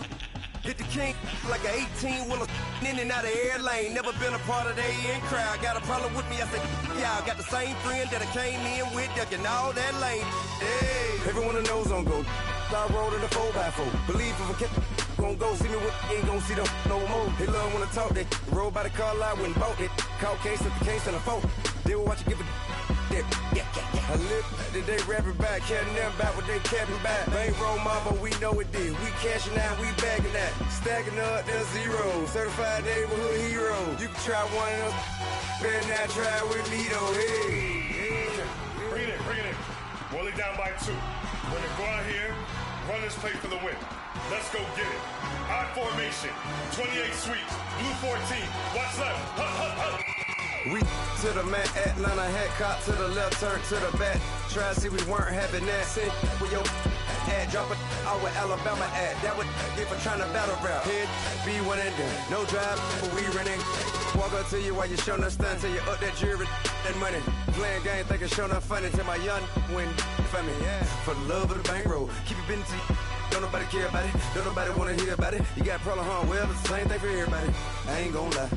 hit the king like an 18-wheeler in and out of air lane. Never been a part of the in crowd. Got a problem with me, I said, y'all got the same friend that I came in with, ducking all that lane. Hey, everyone that knows on go. I rolled in the 4x4. Believe if I kept gon' go see me with ain't gon' see them no more. They love when I talk, they roll by the car lot, went and bought it. Call case at the case and a phone. They will watch you give a yeah. I live that they rapping back, caring them back what they capping back. Ain't roll mama, we know it did. We cashing out, we bagging that. Stacking up, there's zero. Certified neighborhood hero. You can try one of them, better not try with me though. Hey. Bring it in. Roll it down by 2. We're gonna go out here, run this play for the win. Let's go get it. High formation, 28 sweeps, blue 14. Watch left. Hut. We to the man, Atlanta hat cop to the left, turn to the back. Try to see we weren't having that. Sit with your ad, drop it out with Alabama ad. That would get for trying to battle rap. Head, be one and done. No drive, but we running. Walk up to you while you showing us stun till you up that jewelry and money. Playing game, thinking showing up funny till my young win for me. Yeah. For the love of the bankroll, keep it busy. Don't nobody care about it. Don't nobody wanna hear about it. You got problem, huh? Well, it's the same thing for everybody. I ain't gon' lie.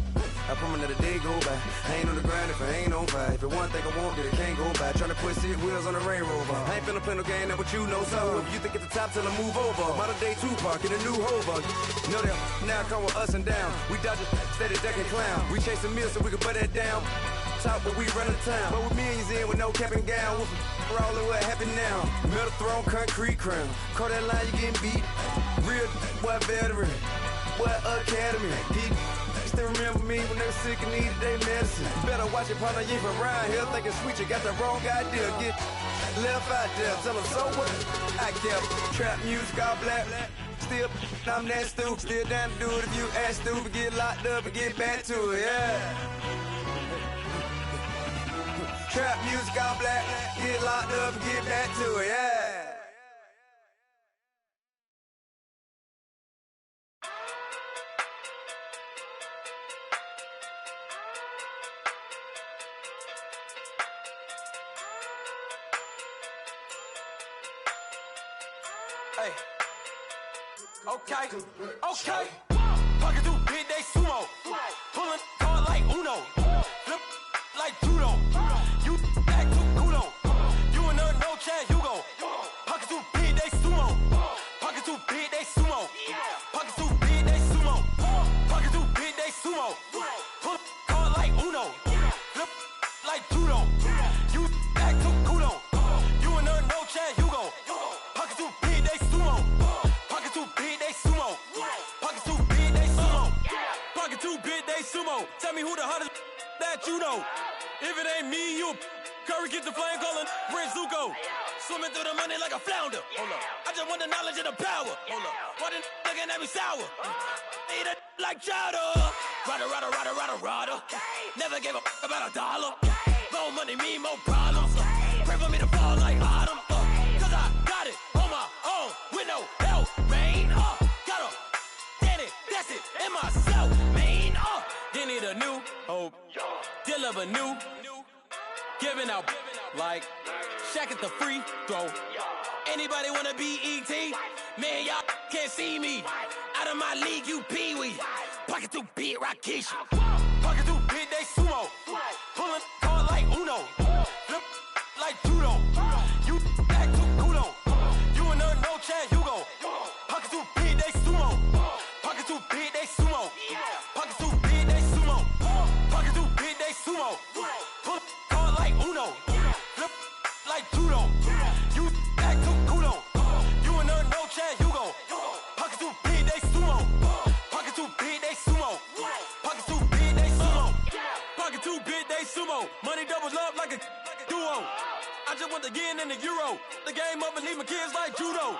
I promise that a day go by. I ain't on the grind if I ain't on fire. If it one thing I want, then it can't go by. Tryna put 6 wheels on the railroad. I ain't finna play no game, that what you know. So if you think at the top till I move over. Modern day Tupac in a new Hova. Know that now come with us and down. We dodge a steady ducking clown. We chasing meals so we can butt that down. Top, but we run the town. But with millions in with no cap and gown. We're all in what happened now. Metal throne, concrete crown. Call that line, you getting beat. Real, what veteran. What academy. Still remember me when they were sick and needed their medicine. Better watch it, partner, you from around here thinking sweet, you got the wrong idea. Get left out there, tell them so what? I kept trap music all black. Still, I'm that stupid. Still down to do it if you act stupid. Get locked up and get back to it, yeah. Trap music all black. Get locked up and get back to it, yeah. Hey. Okay. Pocket through big day sumo. Pulling hard like Uno. Flip like judo. You act too kudo. You and her no chance, you go. Pocket through big day sumo. Pocket through big day sumo. Pocket through big day sumo. Pocket through big day sumo. Pull hard like Uno. Flip like judo. You act too kudo. You and her no chance, you go. Pocket through big day sumo. Pocket too big, they sumo. Pocket too big, they sumo. Pocket too big, they sumo. Tell me who the hottest that you know. If it ain't me, you Curry get the flame calling Prince Zuko. Swimming through the money like a flounder. Hold up. I just want the knowledge and the power. Hold up. Why the looking at me sour? Eat it like chowder. Rada. Never gave a about $1. More money, me, more problems. Pray for me to fall like autumn. Cause I got it on my own with no help, man. Got a Danny, that's it, and myself, man. They need a new hope, deal of a new, giving out like Shaq at the free throw. Anybody wanna be ET? Man, y'all can't see me. Out of my league, you pee-wee. Pocket too big, Rakisha. Pocket too big, they sumo. Pulling hard like Uno. Flip like judo. You act too kudo. You and her no chance, you go. Pocket too big, they sumo. Pocket too big, they sumo. Pocket too big, they sumo. Pocket too big, they sumo. Pull hard like Uno. Flip like judo. You act too kudo. You and her no chance, you go. Pocket too big, they sumo. Pocket too big, they sumo. Pocket too big, they sumo. up like a duo. I just want the yen and the euro. The game up and leave my kids like judo.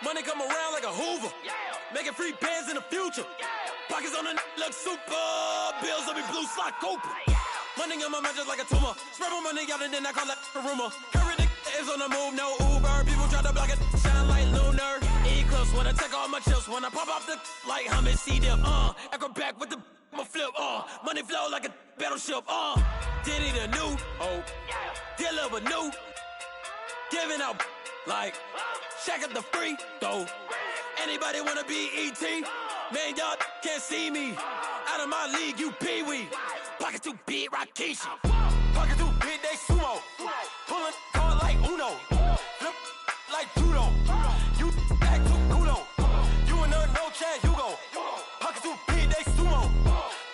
Money come around like a Hoover. Making free bands in the future. Pockets on the look super. Bills will be blue slot Cooper. Money on my mind just like a tumor. Spread my money out and then I call that a rumor. Curry the is on the move, no Uber. People try to block it, shine like lunar. Eclipse when I take all my chips. When I pop off the like hummus, C-dip. Echo back with the flip. Money flow like a battleship. Diddy the new. Deliver new. Giving out like Shaq at the free throw. Anybody wanna be ET? Man, y'all can't see me. Out of my league, you pee-wee. Pocket too big, Rakishi. Pocket too big, they sumo. Pulling card like Uno. Flip like judo. You back to kudo. You and her, no Chad Hugo. Pocket too big, they sumo.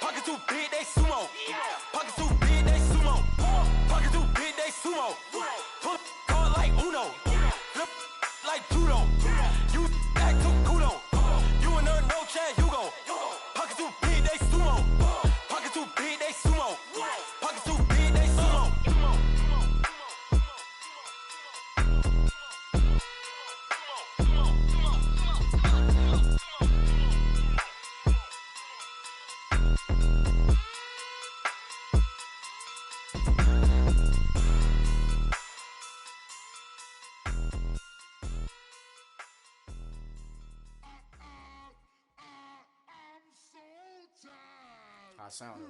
Pocket too big, they sumo. Pocket too big, they sumo. Pocket too big, they sumo. Pull card like Uno. Flip like judo. You back to kudo. You and her, no Chad Hugo. Pocket too big, they sumo. Pocket too big, they sumo. Pocket too big, they sumo. I sound it.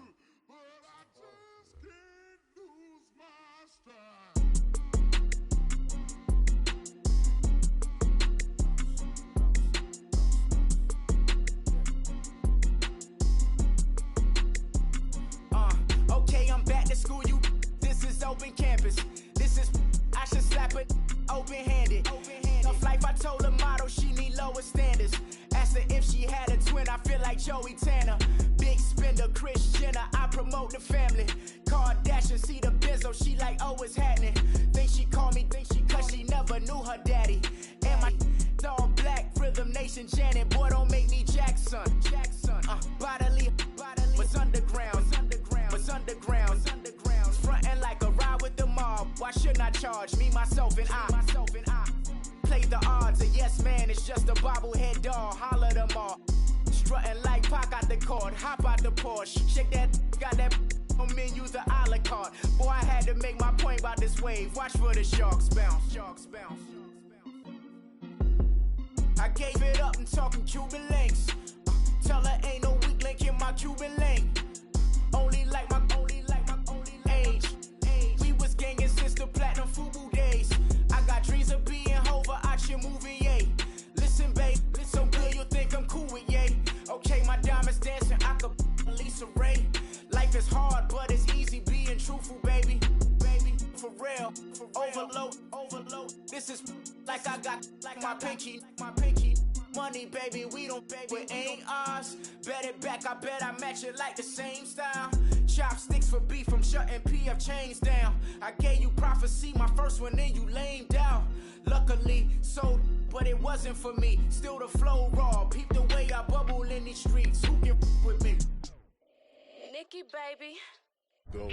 Okay, I'm back to school, you. This is open campus. This is, I should slap it open-handed. Tough life, I told her motto, she need lower standards. Asked her if she had a twin, I feel like Joey Tanner. Big spender, Kris Jenner, I promote the family. Kardashian, see the Benzo, she like, oh, it's happening. Think she called me, cause she never knew her daddy. And my all black, Rhythm Nation, Janet, boy, don't make me Jackson. Bodily, what's underground, what's underground, frontin' like a ride with the mob. Why shouldn't I charge me, myself, and I? Play the odds, a yes man, it's just a bobblehead doll. Holler them all. Strutting like Pac out the court, hop out the Porsche. Shake that, got that on menu, the a la carte. Boy, I had to make my point about this wave. Watch for the sharks bounce. I gave it up and talking Cuban links. Tell her ain't no weak link in my Cuban link. Only like my age. We was gangin' since the platinum FUBU days. I got dreams of being Hova out your movie, yay. Listen, babe, so good you'll think I'm cool with yay. Okay, my diamonds dancing, I could Lisa Ray. Life is hard, but it's easy being truthful, baby. For real, overload. This is like I got like my pinky. Money, baby, we don't pay, it ain't ours. Bet it back, I bet I match it like the same style. Chopsticks for beef from shutting PF chains down. I gave you prophecy, my first one, then you lamed out. Luckily, sold, but it wasn't for me. Still the flow raw, peep the way I bubble in these streets. Who can with me? Nikki, baby. Go.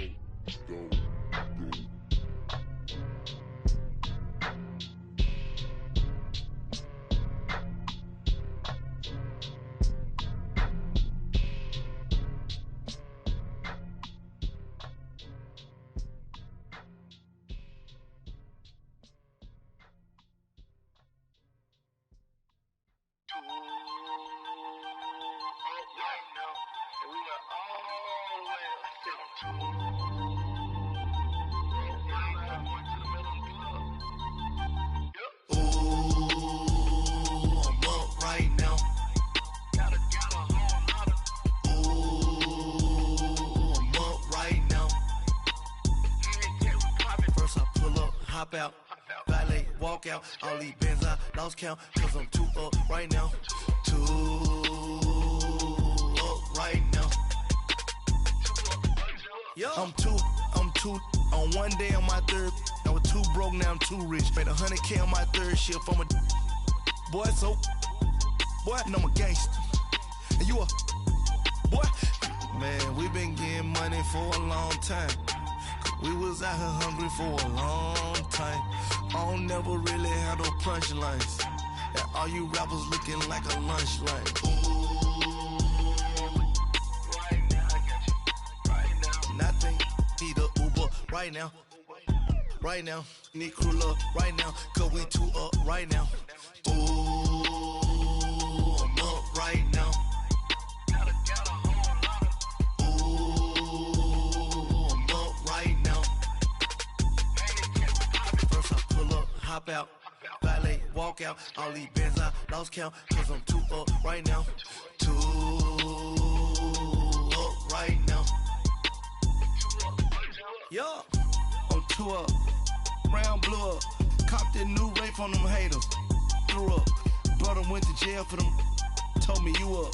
Out, valet, walk out, all these bands I lost count, cause I'm too up right now, right now. Yo. I'm two, on one day on my third, I was too broke, now I'm too rich, made 100K on my third shift, I'm a boy, so, boy, and I'm a gangster, and you a, boy, man, we been getting money for a long time. We was out here hungry for a long time. I don't never really have no punchlines. And all you rappers looking like a lunch line. Right now, I got you. Right now. Nothing, need a Uber right now. Right now, need crew love right now. Cause we two up right now. Ooh, I'm up right now. Ooh, I'm up right now. First I pull up, hop out. Valet, walk out, all these bands I lost count, cause I'm too up right now. Too up right now. Yeah, I'm too up. Round blew up. Copped that new rape on them haters. Threw up. Brother went to jail for them. Told me you up.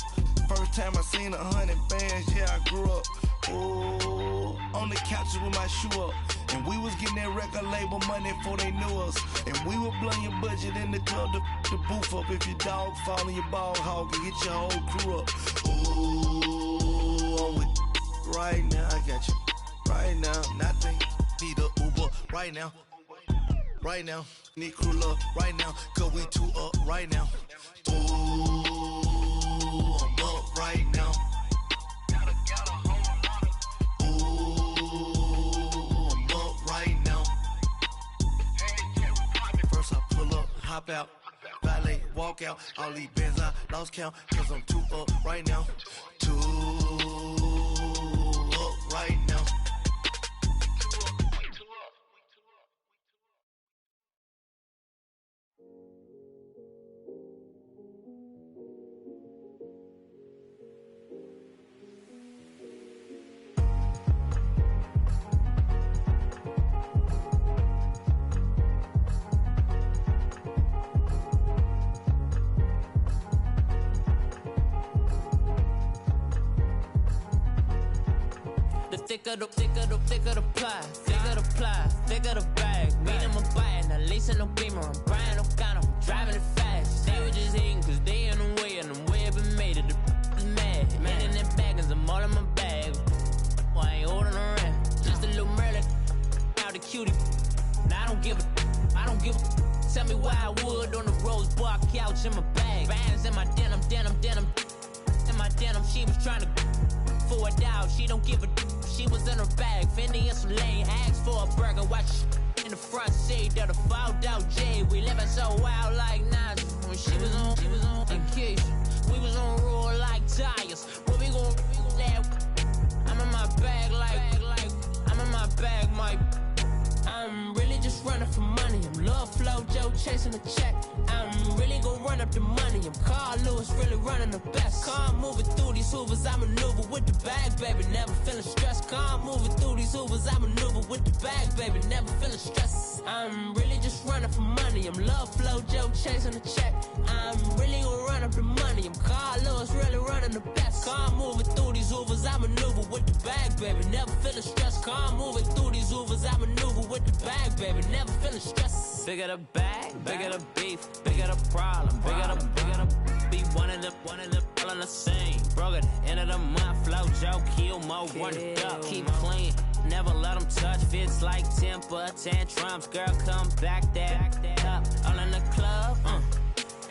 First time I seen 100 bands, yeah, I grew up. Ooh, on the couches with my shoe up. And we was getting that record label money before they knew us. And we were blowing your budget in the club to the booth up. If your dog fall in your ball hog and get your whole crew up. Ooh, I'm with right now, I got you. Right now, nothing, need a Uber right now. Right now, need crew love right now. Cause we two up right now. Ooh, I'm up right now. Hop out, valet, walk out. All these bands I lost count, cause I'm too up right now. Too up right now. Thicker the pie, thicker the bag. Meet them a buying, at least in no beamer. I'm buying no gun, I'm driving it fast. They were just hating cause they in the way, and the way I've been made it, the is mad. Man in them baggins, I'm all in my bag. Well, I ain't holding around, just a little Merlin, out the cutie. Now I don't give a. Tell me why I would on the rose bar couch in my bag. Bands in my denim. In my denim, she was trying to for a doubt, she don't give a. She was in her bag, Fendi and some lane. Asked for a burger, watch in the front seat of the fouled out J. We living so wild like Nas. When she was on vacation, we was on roll like tires. Where we gon' laugh? I'm in my bag like I'm in my bag, Mike. I'm really just running for money. I'm Love Flow Joe chasing the check. I'm really gon' run up the money. I'm Carl Lewis, really running the best. Car moving through these Hoovers, I maneuver with the bag, baby. Never feeling stressed. Car moving through these Hoovers, I maneuver with the bag, baby. Never feeling stressed. I'm really just running for money. I'm Love Flow Joe chasing the check. I'm really gon' run up the money. I'm Carl Lewis, really running the best. Car moving through these Hoovers, I maneuver with the bag, baby. Never feeling stressed. Car moving through these Hoovers, I maneuver with the bag, baby. Never feeling stressed. Bigger the bag, bigger the beef, bigger the problem, bigger the be one of the all in the same. Broke at the end of the month, flow Joe, kill mo, run it up, keep clean. Never let them touch, fits like temper tantrums. Girl, come back that up, all in the club,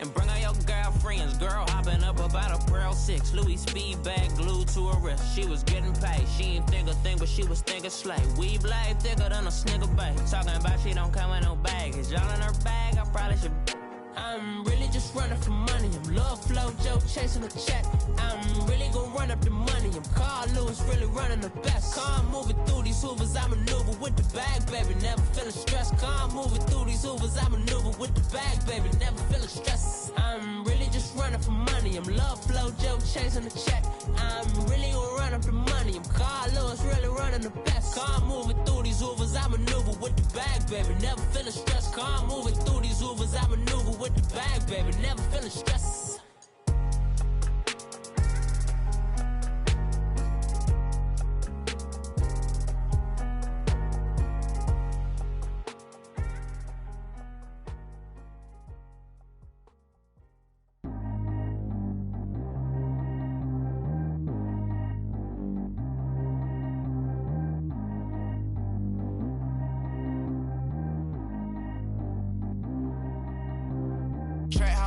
and bring all your girlfriends. Girl hopping up about a Pearl 6 Louis speed bag glued to her wrist. She was getting paid, she ain't think a thing, but she was thinking slay. We blade thicker than a snicker bag. Talking about she don't come with no baggage. Y'all in her bag, I probably should. I'm really just running for money. I'm Love Flow Joe chasing a check. I'm really gon' run up the money. I'm Carl Lewis, really running the best. Car moving through these Hoovers, I maneuver with the bag, baby. Never feeling stressed. Car moving through these Hoovers, I maneuver with the bag, baby. Never feeling stressed. I'm really just running for money. I'm Love Flow Joe chasing the check. I'm really gon' run up the money. I'm Carl Lewis, really running the best. Car moving through these Hoovers, I maneuver with the bag, baby. Never feeling stressed. Car moving through these Hoovers, I maneuver with the bag, baby. Never feeling stressed.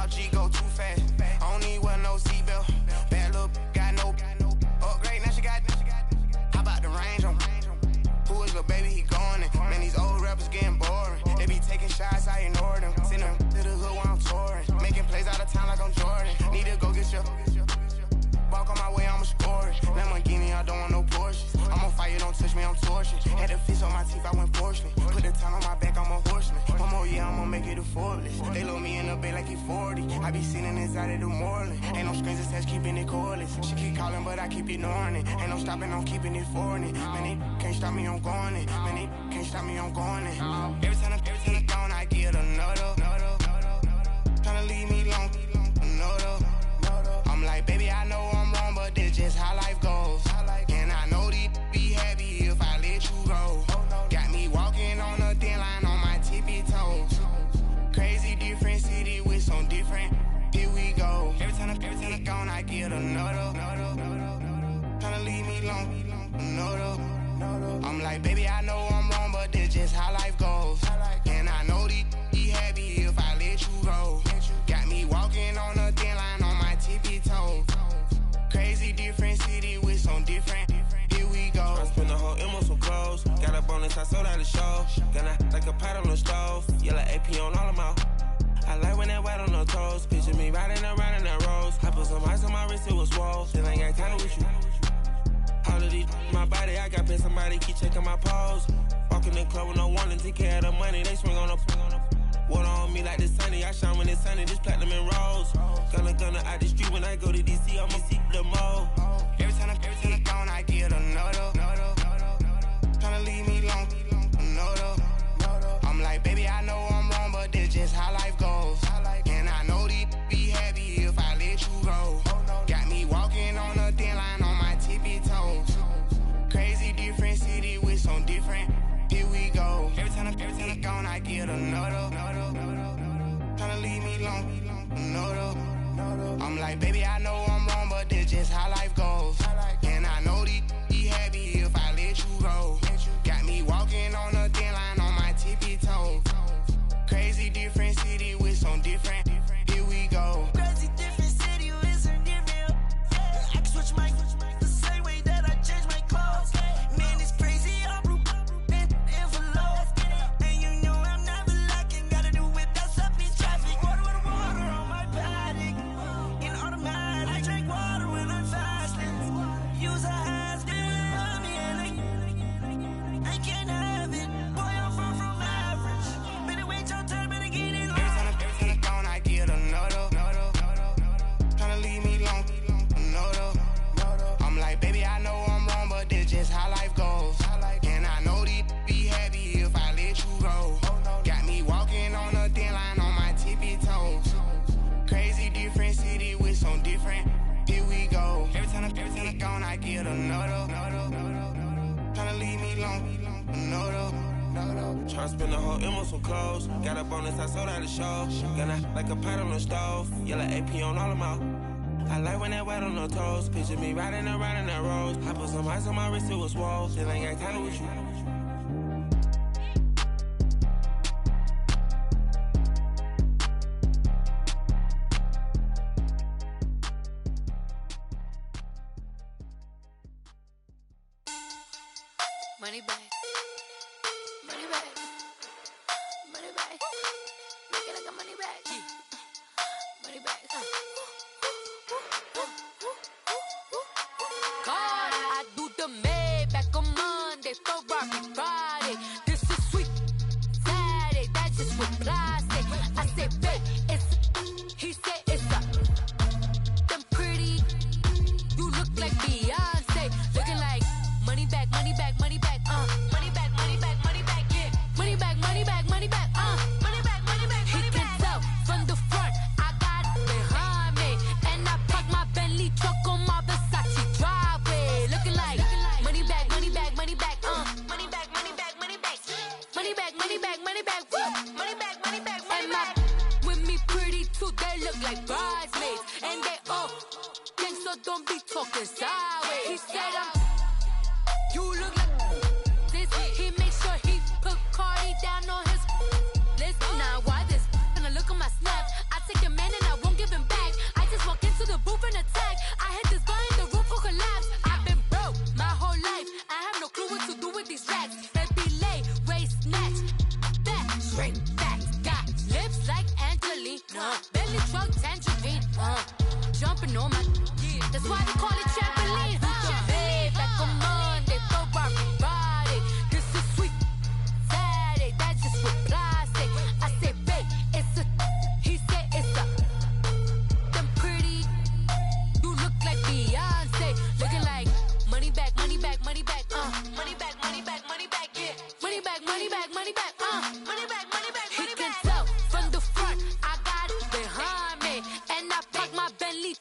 G go too fast. I don't need wear no seatbelt. Bad little got no upgrade. Now she got. How about the range on? Who is little baby? He going in. Man, these old rappers getting boring. They be taking shots, I ignore them. Send them to the hood while I'm touring. Making plays out of town like I'm Jordan. Need to go get your. Walk on my way, I'ma score it. Lamborghini, I don't want no Porsches. I'm on fire, don't touch me, I'm torching. Had the fish on my teeth, I went fortunate. Put the time on my back, I'm a horseman. One more year, I'ma make it a Forbes. They load me in the bay like he 40. I be sitting inside of the Moreland. Ain't no strings attached, keeping it cordless. She keep calling, but I keep ignoring it. Ain't no stopping, I'm keeping it for it. Man, they can't stop me, I'm going it. Man, they can't stop me, I'm going it. Every time I'm gone, I get another. Tryna leave me alone, another. I'm like, baby, I know I'm wrong, but this just how life goes. And I know these be happy if I let you go. Got me walking on a thin line on my tippy toes. Crazy different city with some different. Here we go. Every time I'm gone, I get another. Tryna leave me alone, another. I'm like, baby, I know I'm wrong, but this just how life goes. And I know these be happy if I let you go. Got me walking on a thin line on my tippy toes. Crazy different city with some different. Here we go. I spent the whole M on some clothes. Got a bonus, I sold out the show. Gonna like a pot on the stove. Yellow AP on all of my. I like when that white on the toes. Picture me riding around in that rose. I put some ice on my wrist, it was swole. Still ain't got time with you. All of these my body, I got paid somebody keep checking my pose. Walking in the club with no warning, take care of the money. They swing on the. Water on me like the sunny, I shine when it's sunny, this platinum and rose. Gonna out the street when I go to DC, I'ma see the mall. Every time I'm gone, I get another. Tryna leave me alone, another. I'm like, baby, I know I'm wrong, but this just how life goes. And I know these be happy if I let you go. Got me walking on a thin line on my tippy toes. Crazy different city with some different. Here we go. Every time I'm gone, I get another. Tryna leave me alone, another. I'm like, baby, I know I'm wrong, but this just how life goes. And I know these be happy if I let you go. Got me walking on a thin line on my tippy toes. Crazy different city with some different. Here we go. Crazy different city with some different. I can switch my the same way that I change my clothes. Man, it's crazy. I'm and you know I'm never lacking. Gotta do it, that's up in traffic. Water on my paddock. In automatic. I drink water when I'm fasting. Use a hands, on me and I can't have it. Boy, I'm far from average. Better wait your turn, better get in line. Every time I'm gone, I get another. Tryna leave me alone, another. I'm like, baby, I know I'm wrong, but this just how life goes. And I know these be happy if I let you go. Got me walking on a thin line on my tippy toes. Crazy different city with some different. Here we go. Every time I'm gone, I get another. Tryna leave me alone, another. Tryna spend the whole M on some clothes. Got a bonus, I sold out the show. Gonna like a pot on the stove. Yellow AP on all of my. I like when that white on the toes. Picture me riding around in that rose. I put some ice on my wrist, it was swole. Still ain't got time with you. Money back. Money back. Money back. Make it like a money back. Money back. God, I do the Maybach on Monday, Ferrari Friday. This is sweet Saturday, that's just what I say. I say, babe, it's. He said it's a. Them pretty. You look like Beyonce, looking like money back, money back, money back, money back, money back, money back, yeah, money back, money back, money back, money back, money back. He can tell from the front, I got it behind me, and I parked my Bentley truck on my Versace driveway, looking like money back, money back, money back, money back, money back, money back, money back, money back, money back, money back, money back, money back. With me pretty too, they look like bridesmaids, and they all gangsta, don't be talking sideways. He said you look like this. He make sure he put Cardi down on his list. Now why this? When I look at my snap, I take your man and I walk.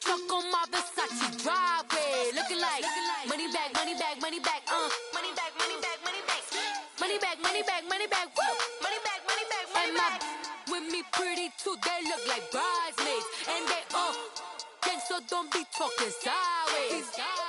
stuck on my Versace driveway. Looking like money bag, money bag, money bag, money bag, money bag, money bag, money bag, money bag, money bag, woo, money bag, money bag, money bag. With me pretty too, they look like bridesmaids, and they gang, so don't be talking sideways.